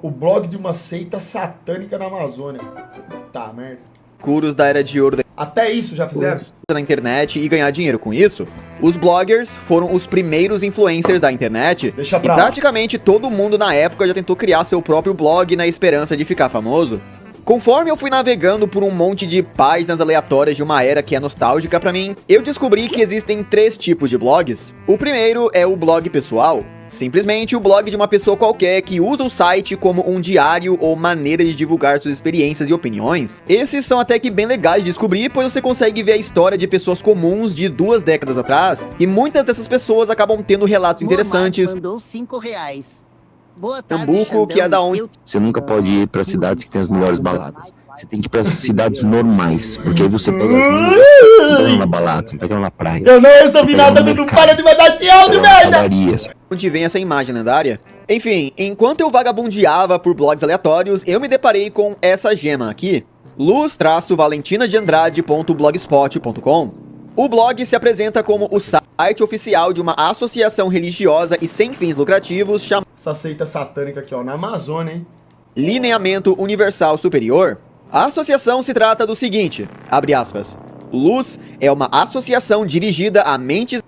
o blog de uma seita satânica na Amazônia. Tá, merda. Curos da era de ouro Até isso já fizeram? na internet e ganhar dinheiro com isso. Os bloggers foram os primeiros influencers da internet. Deixa E pra lá. praticamente todo mundo na época já tentou criar seu próprio blog na esperança de ficar famoso. Conforme eu fui navegando por um monte de páginas aleatórias de uma era que é nostálgica pra mim, eu descobri que existem 3 tipos de blogs. O primeiro é o blog pessoal. Simplesmente o blog de uma pessoa qualquer que usa o site como um diário ou maneira de divulgar suas experiências e opiniões. Esses são até que bem legais de descobrir, pois você consegue ver a história de pessoas comuns de 2 décadas atrás, e muitas dessas pessoas acabam tendo relatos interessantes. Mandou R$5. Boa tarde, Tambuco, que é da onde Você nunca pode ir para cidades que tem as melhores baladas. Você tem que ir para cidades normais, porque aí você pega as minas, não pega na balada, você não pega na praia. Eu não resolvi nada, não para de mandar esse áudio, merda! Padarias. onde vem essa imagem lendária. Enfim, enquanto eu vagabundeava por blogs aleatórios, eu me deparei com essa gema aqui, luz-valentinadeandrade.blogspot.com. O blog se apresenta como o site oficial de uma associação religiosa e sem fins lucrativos chamada Essa seita satânica aqui, ó, na Amazônia, hein? Lineamento Universal Superior. A associação se trata do seguinte, abre aspas, Luz é uma associação dirigida a mentes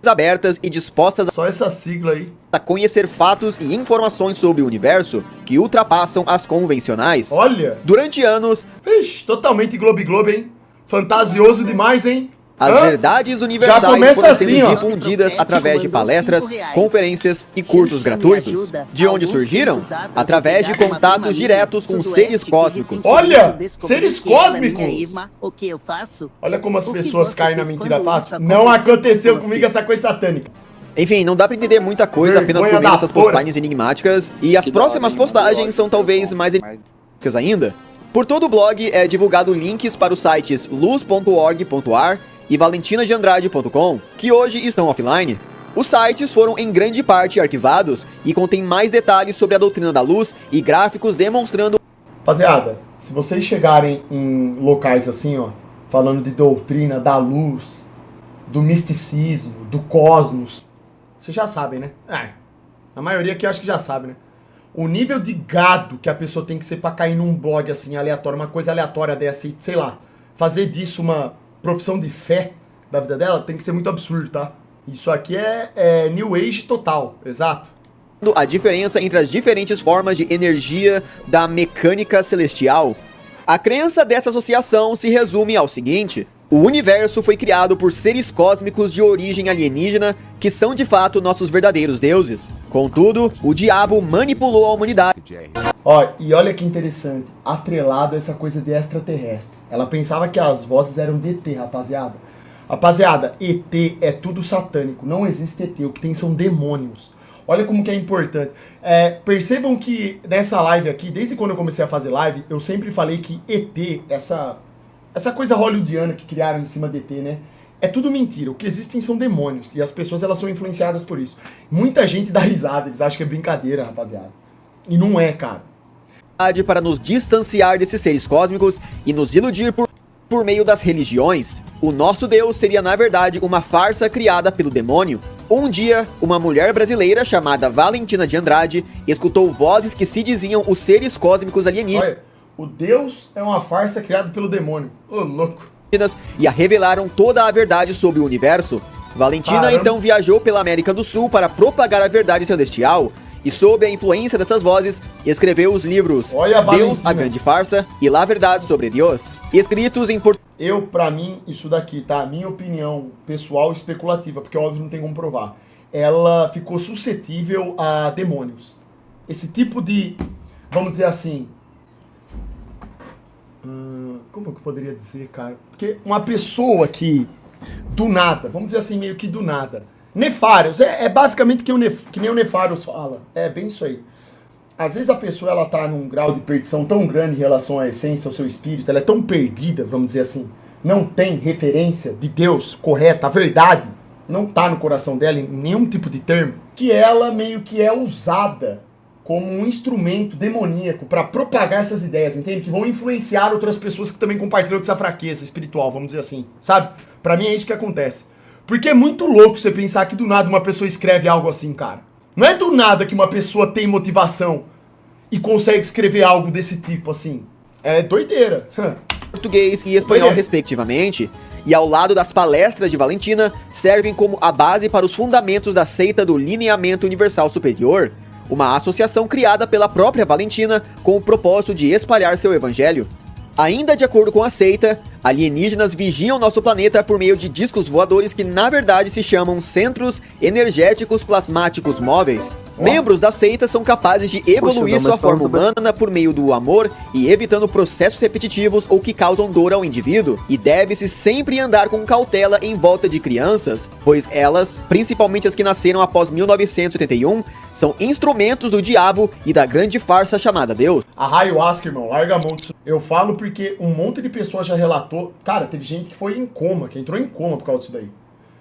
abertas e dispostas Só essa sigla aí. a conhecer fatos e informações sobre o universo que ultrapassam as convencionais. Olha! Durante anos, Vixe, totalmente Globo, hein? Fantasioso demais, hein? as Hã? verdades Já universais começa foram sendo assim, ó. difundidas através de palestras, conferências e cursos gratuitos. De onde surgiram? Através de contatos diretos com seres cósmicos. Olha, seres cósmicos. O que eu faço? Olha como as O que pessoas você caem na fez mentira quando fácil. isso Não aconteceu aconteceu com comigo você? essa coisa satânica. Enfim, não dá pra entender muita coisa apenas por Vergonha ver da essas porra. postagens enigmáticas, e as próximas postagens são talvez mais enigmáticas ainda. Por todo o blog é divulgado links para os sites luz.org.ar e valentinadeandrade.com, que hoje estão offline. Os sites foram em grande parte arquivados e contêm mais detalhes sobre a doutrina da luz e gráficos demonstrando Rapaziada, se vocês chegarem em locais assim, ó, falando de doutrina, da luz, do misticismo, do cosmos, vocês já sabem, né? A maioria aqui acho que já sabe, né? O nível de gado que a pessoa tem que ser pra cair num blog assim, aleatório, uma coisa aleatória dessa, e, sei lá, fazer disso uma profissão de fé da vida dela, tem que ser muito absurdo, tá? Isso aqui é New Age total, exato. a diferença entre as diferentes formas de energia da mecânica celestial. A crença dessa associação se resume ao seguinte: o universo foi criado por seres cósmicos de origem alienígena que são de fato nossos verdadeiros deuses. Contudo, o diabo manipulou a humanidade Ó, e olha que interessante, atrelado a essa coisa de extraterrestre. Ela pensava que as vozes eram de ET, rapaziada. Rapaziada, ET é tudo satânico, não existe ET, o que tem são demônios. Olha como que é importante. Percebam que nessa live aqui, desde quando eu comecei a fazer live, eu sempre falei que ET, essa coisa hollywoodiana que criaram em cima de ET, né? É tudo mentira. O que existem são demônios. E as pessoas, elas são influenciadas por isso. Muita gente dá risada, eles acham que é brincadeira, rapaziada. E não é, cara. para nos distanciar desses seres cósmicos e nos iludir por meio das religiões. O nosso Deus seria na verdade uma farsa criada pelo demônio. Um dia, uma mulher brasileira chamada Valentina de Andrade escutou vozes que se diziam os seres cósmicos alienígenas Olha, o Deus é uma farsa criada pelo demônio. Ô, louco. e a revelaram toda a verdade sobre o universo. Valentina Caramba. então viajou pela América do Sul para propagar a verdade celestial e, sob a influência dessas vozes, escreveu os livros Olha a Deus, Valentina. a Grande Farsa e La Verdade sobre Deus, escritos em português. Pra mim, isso daqui, tá? Minha opinião pessoal especulativa, porque óbvio não tem como provar. Ela ficou suscetível a demônios. Esse tipo de, vamos dizer assim... como que eu poderia dizer, cara? Porque uma pessoa que, do nada, vamos dizer assim, meio que do nada... Nefários, é basicamente que nem o Nefários fala. É bem isso aí. Às vezes a pessoa ela tá num grau de perdição tão grande em relação à essência, ao seu espírito, ela é tão perdida, vamos dizer assim, não tem referência de Deus correta, a verdade não tá no coração dela em nenhum tipo de termo, que ela meio que é usada como um instrumento demoníaco para propagar essas ideias, entende? Que vão influenciar outras pessoas que também compartilham dessa fraqueza espiritual, vamos dizer assim, sabe? Pra mim é isso que acontece. Porque é muito louco você pensar que do nada uma pessoa escreve algo assim, cara. Não é do nada que uma pessoa tem motivação e consegue escrever algo desse tipo, assim. É doideira. Português e espanhol, respectivamente, e ao lado das palestras de Valentina, servem como a base para os fundamentos da seita do Lineamento Universal Superior, uma associação criada pela própria Valentina com o propósito de espalhar seu evangelho. Ainda de acordo com a seita, alienígenas vigiam nosso planeta por meio de discos voadores que na verdade se chamam Centros Energéticos Plasmáticos Móveis. Membros da seita são capazes de evoluir sua forma humana por meio do amor e evitando processos repetitivos ou que causam dor ao indivíduo. E deve-se sempre andar com cautela em volta de crianças, pois elas, principalmente as que nasceram após 1981, são instrumentos do diabo e da grande farsa chamada Deus. A ayahuasca, irmão, larga a mão disso. Eu falo porque um monte de pessoas já relatou. Cara, teve gente que foi em coma, que entrou em coma por causa disso daí.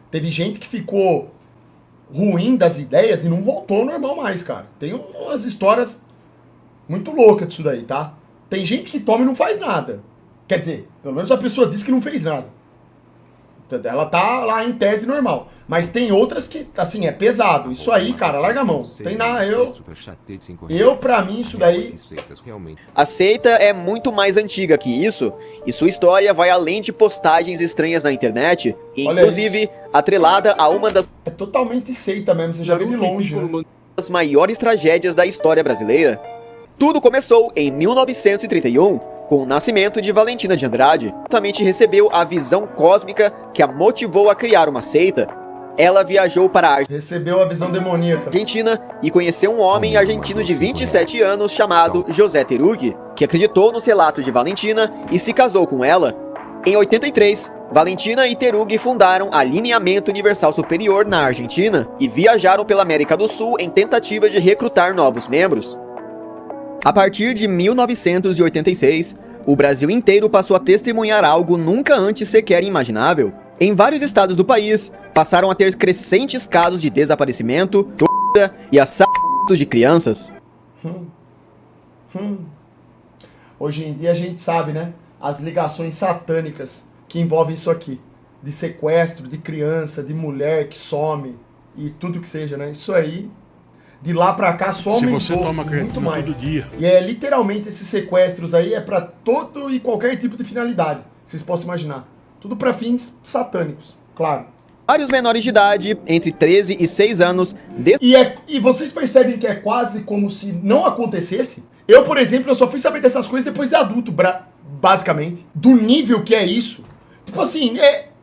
Teve gente que ficou ruim das ideias e não voltou ao normal mais, cara. Tem umas histórias muito loucas disso daí, tá? Tem gente que toma e não faz nada. Quer dizer, pelo menos a pessoa diz que não fez nada. Ela tá lá em tese normal. Mas tem outras que, assim, é pesado. Isso aí, cara, larga a mão. Tem nada, pra mim, isso daí... A seita é muito mais antiga que isso, e sua história vai além de postagens estranhas na internet, inclusive atrelada a uma das... É totalmente seita mesmo, você já vê de longe, né? Das maiores tragédias da história brasileira. Tudo começou em 1931, com o nascimento de Valentina de Andrade. Exatamente recebeu a visão cósmica que a motivou a criar uma seita. Ela viajou para a recebeu a visão demoníaca. Argentina e conheceu um homem argentino de 27 anos chamado José Teruggi, que acreditou nos relatos de Valentina e se casou com ela. Em 83, Valentina e Teruggi fundaram a Lineamento Universal Superior na Argentina e viajaram pela América do Sul em tentativa de recrutar novos membros. A partir de 1986, o Brasil inteiro passou a testemunhar algo nunca antes sequer imaginável. Em vários estados do país, passaram a ter crescentes casos de desaparecimento, tortura e assassinatos de crianças. Hoje em dia a gente sabe, né? As ligações satânicas que envolvem isso aqui. De sequestro, de criança, de mulher que some e tudo que seja, né? Isso aí... De lá pra cá só aumentou, se você toma muito mais. todo dia. E é literalmente esses sequestros aí é pra todo e qualquer tipo de finalidade, vocês possam imaginar. Tudo pra fins satânicos, claro. Vários menores de idade, entre 13 e 6 anos... E vocês percebem que é quase como se não acontecesse? Eu, por exemplo, eu só fui saber dessas coisas depois de adulto, basicamente. Do nível que é isso. Tipo assim,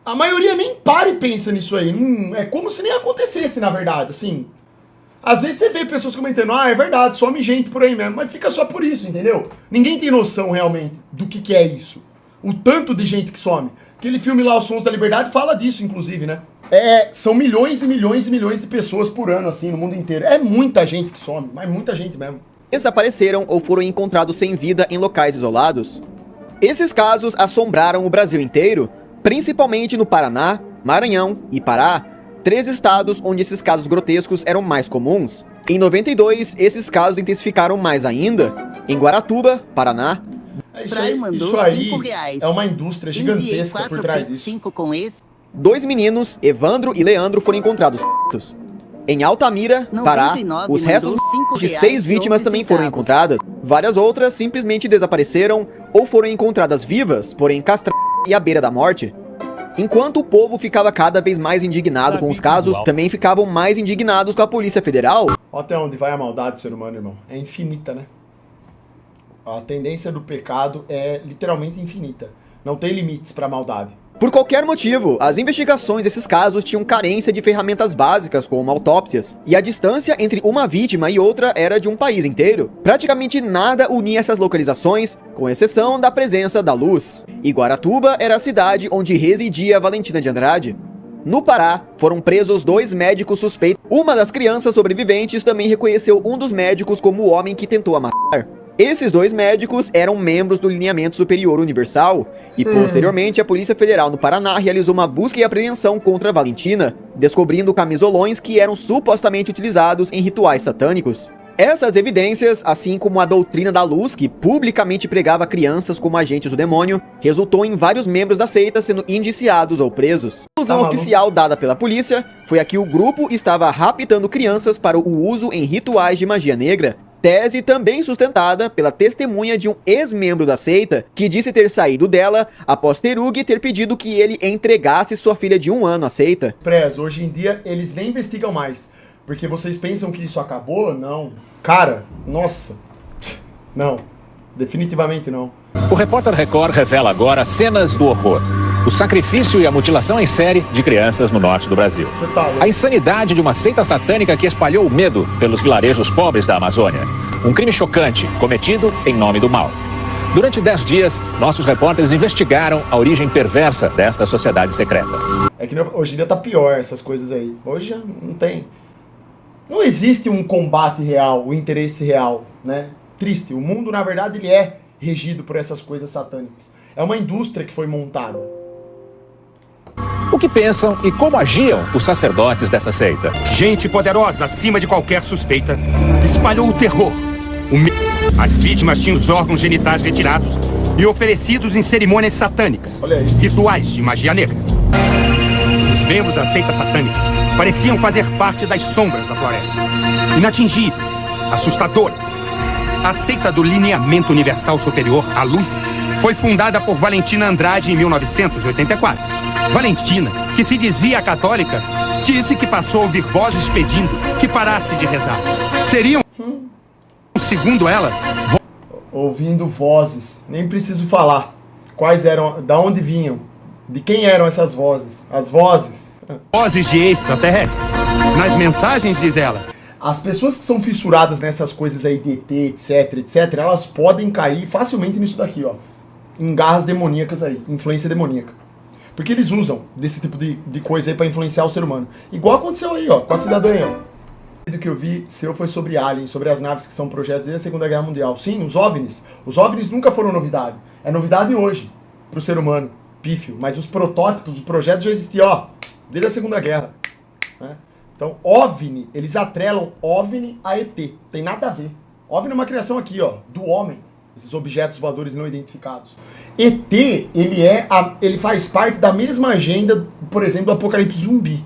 a maioria nem para e pensa nisso aí. É como se nem acontecesse, na verdade, assim... Às vezes você vê pessoas comentando, é verdade, some gente por aí mesmo, mas fica só por isso, entendeu? Ninguém tem noção realmente do que é isso. O tanto de gente que some. Aquele filme lá, Os Sons da Liberdade, fala disso, inclusive, né? São milhões e milhões e milhões de pessoas por ano, assim, no mundo inteiro. É muita gente que some, mas muita gente mesmo. Desapareceram ou foram encontrados sem vida em locais isolados. Esses casos assombraram o Brasil inteiro, principalmente no Paraná, Maranhão e Pará, 3 estados onde esses casos grotescos eram mais comuns. Em 92, esses casos intensificaram mais ainda. Em Guaratuba, Paraná. Isso aí é uma indústria gigantesca por trás disso. 2 meninos, Evandro e Leandro, foram encontrados mortos. Em Altamira, Pará, os restos de 6 vítimas também foram encontradas. Várias outras simplesmente desapareceram ou foram encontradas vivas, porém castradas e à beira da morte. Enquanto o povo ficava cada vez mais indignado com os casos, também ficavam mais indignados com a Polícia Federal. Olha até onde vai a maldade do ser humano, irmão. É infinita, né? A tendência do pecado é literalmente infinita. Não tem limites pra maldade. Por qualquer motivo, as investigações desses casos tinham carência de ferramentas básicas como autópsias, e a distância entre uma vítima e outra era de um país inteiro. Praticamente nada unia essas localizações, com exceção da presença da luz. E Guaratuba era a cidade onde residia Valentina de Andrade. No Pará, foram presos 2 médicos suspeitos. Uma das crianças sobreviventes também reconheceu um dos médicos como o homem que tentou a matar. Esses 2 médicos eram membros do Lineamento Superior Universal, e posteriormente a Polícia Federal no Paraná realizou uma busca e apreensão contra Valentina, descobrindo camisolões que eram supostamente utilizados em rituais satânicos. Essas evidências, assim como a doutrina da luz, que publicamente pregava crianças como agentes do demônio, resultou em vários membros da seita sendo indiciados ou presos. A conclusão oficial dada pela polícia foi a que o grupo estava raptando crianças para o uso em rituais de magia negra. Tese também sustentada pela testemunha de um ex-membro da seita que disse ter saído dela após Terug ter pedido que ele entregasse sua filha de 1 ano à seita. Prez, hoje em dia eles nem investigam mais. Porque vocês pensam que isso acabou? Não. Cara, nossa. Não. Definitivamente não. O Repórter Record revela agora cenas do horror. O sacrifício e a mutilação em série de crianças no norte do Brasil. Você tá louco. A insanidade de uma seita satânica que espalhou o medo pelos vilarejos pobres da Amazônia. Um crime chocante cometido em nome do mal. Durante 10 dias, nossos repórteres investigaram a origem perversa desta sociedade secreta. É que hoje em dia tá pior essas coisas aí. Hoje já não tem. Não existe um combate real, um interesse real, né? Triste. O mundo, na verdade, ele é regido por essas coisas satânicas. É uma indústria que foi montada. O que pensam e como agiam os sacerdotes dessa seita? Gente poderosa acima de qualquer suspeita espalhou o terror. As vítimas tinham os órgãos genitais retirados e oferecidos em cerimônias satânicas, Olha isso. rituais de magia negra. Os membros da seita satânica pareciam fazer parte das sombras da floresta, inatingíveis, assustadores. A seita do Lineamento Universal Superior, a Luz, foi fundada por Valentina Andrade em 1984. Valentina, que se dizia católica, disse que passou a ouvir vozes pedindo que parasse de rezar. Seriam, segundo ela, Ouvindo vozes. Nem preciso falar. Quais eram, da onde vinham, de quem eram essas vozes. As vozes. vozes de extraterrestres. Nas mensagens, diz ela, As pessoas que são fissuradas nessas coisas aí de ET, etc, etc, elas podem cair facilmente nisso daqui, ó. Em garras demoníacas aí, influência demoníaca. Porque eles usam desse tipo de coisa aí pra influenciar o ser humano. Igual aconteceu aí, ó, com a cidadã aí, ó. O vídeo que eu vi seu foi sobre aliens, sobre as naves que são projetos desde a Segunda Guerra Mundial. Sim, os OVNIs. Os OVNIs nunca foram novidade. É novidade hoje, pro ser humano, pífio. Mas os protótipos, os projetos já existiam, ó, desde a Segunda Guerra. Né? Então, OVNI, eles atrelam OVNI a ET. Tem nada a ver. OVNI é uma criação aqui, ó, do homem. Esses objetos voadores não identificados. ET, ele faz parte da mesma agenda, por exemplo, do Apocalipse Zumbi.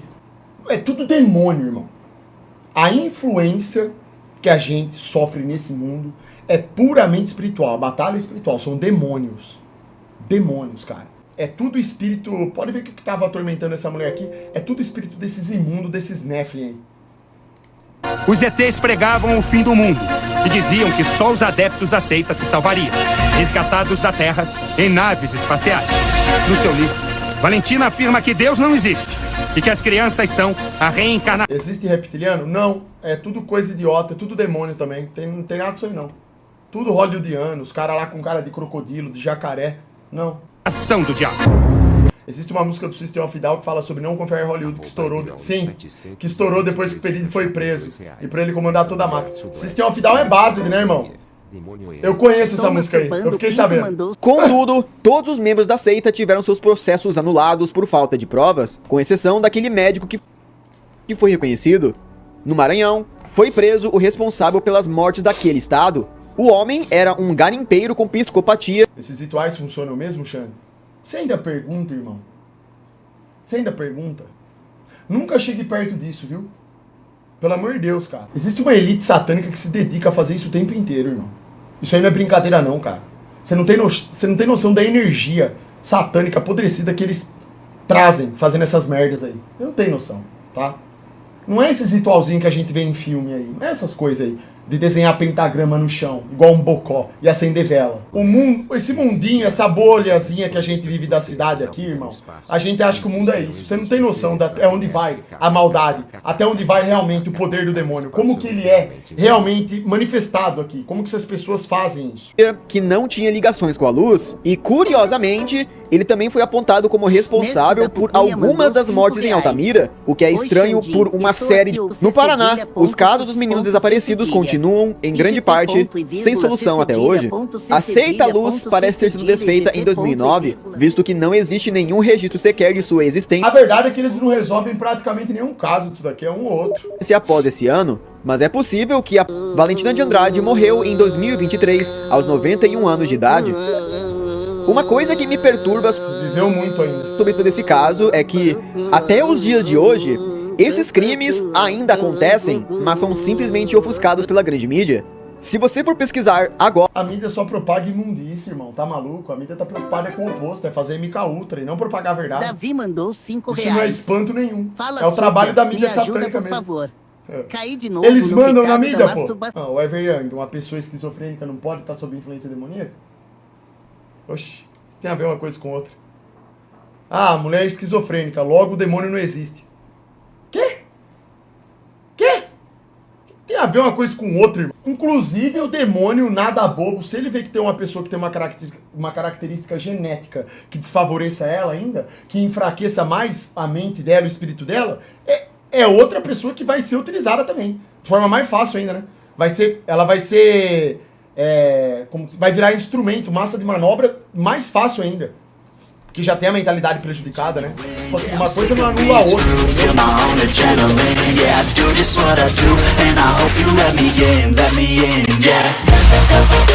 É tudo demônio, irmão. A influência que a gente sofre nesse mundo é puramente espiritual. A batalha é espiritual, são demônios. Demônios, cara. É tudo espírito... Pode ver que o que estava atormentando essa mulher aqui é tudo espírito desses imundos, desses Nephilim aí. os ETs pregavam o fim do mundo e diziam que só os adeptos da seita se salvariam, resgatados da Terra em naves espaciais. No seu livro, Valentina afirma que Deus não existe e que as crianças são a reencarnação. Existe reptiliano? Não. É tudo coisa idiota, é tudo demônio também. Não tem nada disso aí, não. Tudo hollywoodiano, os caras lá com cara de crocodilo, de jacaré. Não. Ação do diabo. Existe uma música do System of a Down que fala sobre não confiar em Hollywood, que estourou. Sim, que estourou depois que o Perini foi preso. E pra ele comandar toda a máfia. System of a Down é base, né, irmão? Eu conheço essa música aí, eu fiquei sabendo. Contudo, todos os membros da seita tiveram seus processos anulados por falta de provas, com exceção daquele médico que foi reconhecido. No Maranhão, foi preso o responsável pelas mortes daquele estado. O homem era um garimpeiro com psicopatia. Esses rituais funcionam mesmo, Xande? Você ainda pergunta, irmão? Você ainda pergunta? Nunca chegue perto disso, viu? Pelo amor de Deus, cara. Existe uma elite satânica que se dedica a fazer isso o tempo inteiro, irmão. Isso aí não é brincadeira não, cara. Você não tem noção da energia satânica apodrecida que eles trazem fazendo essas merdas aí. Eu não tenho noção, tá? Não é esses ritualzinhos que a gente vê em filme aí. Não é essas coisas aí. De desenhar pentagrama no chão, igual um bocó, e acender vela. O mundo, esse mundinho, essa bolhazinha que a gente vive da cidade aqui, irmão, a gente acha que o mundo é isso. Você não tem noção de até onde vai a maldade, até onde vai realmente o poder do demônio. Como que ele é realmente manifestado aqui. Como que essas pessoas fazem isso. Que não tinha ligações com a luz, e curiosamente, ele também foi apontado como responsável por algumas das mortes em Altamira, o que é estranho por uma série de... No Paraná, os casos dos meninos desaparecidos continuam, em grande parte, sem solução até hoje. A seita Luz parece ter sido desfeita em 2009, visto que não existe nenhum registro sequer de sua existência. A verdade é que eles não resolvem praticamente nenhum caso disso daqui, é um ou outro. Após esse ano, mas é possível que a Valentina de Andrade morreu em 2023, aos 91 anos de idade. Uma coisa que me perturba Viveu muito ainda. sobre todo esse caso é que, até os dias de hoje, esses crimes ainda acontecem, mas são simplesmente ofuscados pela grande mídia. Se você for pesquisar agora... A mídia só propaga imundície, irmão. Tá maluco? A mídia tá preocupada com o oposto. É fazer MK Ultra e não propagar a verdade. Davi mandou 5 Isso não é reais. espanto nenhum. Fala, É o trabalho Súbia, da mídia me ajuda, satânica por mesmo. favor. É. Caí de novo Eles no mandam na pecado mídia, da pô. masturbação. O Ever Young, uma pessoa esquizofrênica não pode estar sob influência demoníaca? Oxi, tem a ver uma coisa com outra. Ah, a mulher é esquizofrênica, logo o demônio não existe. Quê? Quê? Tem a ver uma coisa com outra, irmão. Inclusive, o demônio nada bobo, se ele vê que tem uma pessoa que tem uma característica genética que desfavoreça ela ainda, que enfraqueça mais a mente dela, o espírito dela, é outra pessoa que vai ser utilizada também. De forma mais fácil ainda, né? Ela vai ser... vai virar instrumento, massa de manobra mais fácil ainda. Porque já tem a mentalidade prejudicada, né? Tipo assim, uma coisa não anula a outra. Feel my own adrenaline, yeah, I do just what I do, and I hope you let me in, yeah.